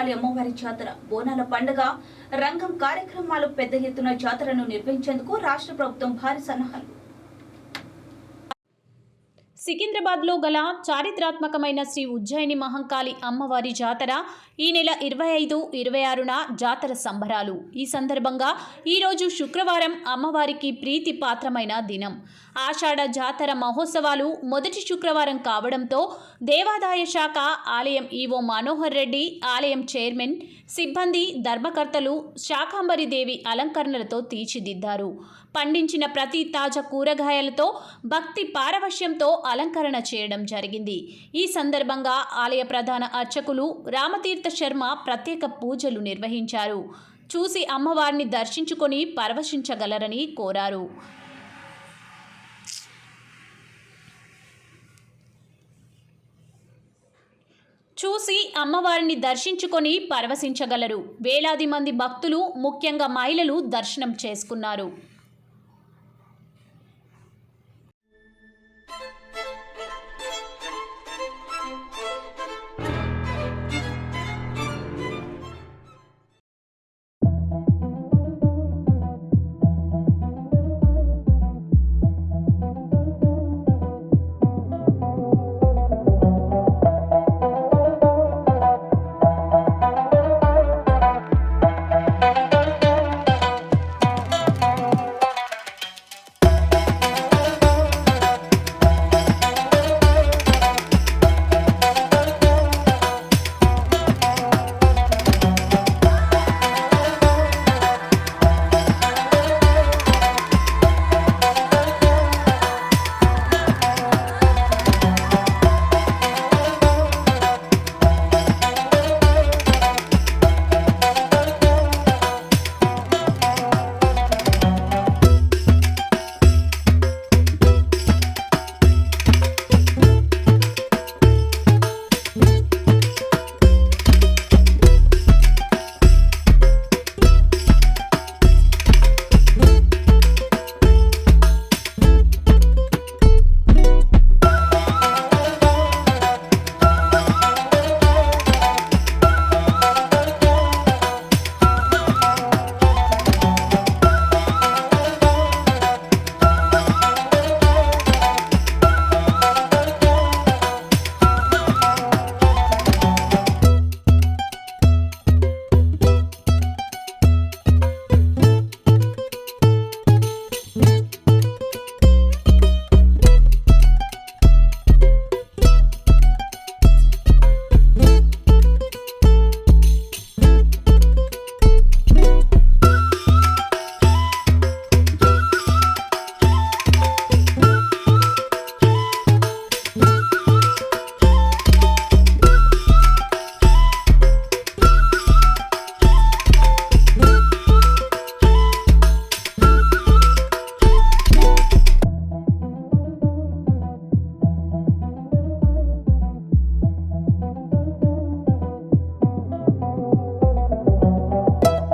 మహంకాళి అమ్మవారి జాతర బోనాల పండుగ రంగం కార్యక్రమాలు పెద్ద ఎత్తున జాతరను నిర్వహించేందుకు రాష్ట్ర ప్రభుత్వం భారీ సన్నాహాలు. సికింద్రాబాద్లో గల చారిత్రాత్మకమైన శ్రీ ఉజ్జయిని మహంకాళి అమ్మవారి జాతర ఈ నెల 25, 26న జాతర సంబరాలు. ఈ సందర్భంగా ఈరోజు శుక్రవారం అమ్మవారికి ప్రీతి పాత్రమైన దినం. ఆషాఢ జాతర మహోత్సవాలు మొదటి శుక్రవారం కావడంతో దేవాదాయ శాఖ ఆలయం ఈవో మనోహర్ రెడ్డి, ఆలయం చైర్మన్, సిబ్బంది, ధర్మకర్తలు శాకాంబరి దేవి అలంకరణలతో తీర్చిదిద్దారు. పండించిన ప్రతి తాజా కూరగాయలతో భక్తి పారవశ్యంతో అలంకరణ చేయడం జరిగింది. ఈ సందర్భంగా ఆలయ ప్రధాన అర్చకులు రామతీర్థ శర్మ ప్రత్యేక పూజలు నిర్వహించారు. చూసి అమ్మవారిని దర్శించుకొని పరవశించగలరని కోరారు. చూసి అమ్మవారిని దర్శించుకొని పరవశించగలరు. వేలాది మంది భక్తులు, ముఖ్యంగా మహిళలు దర్శనం చేసుకున్నారు.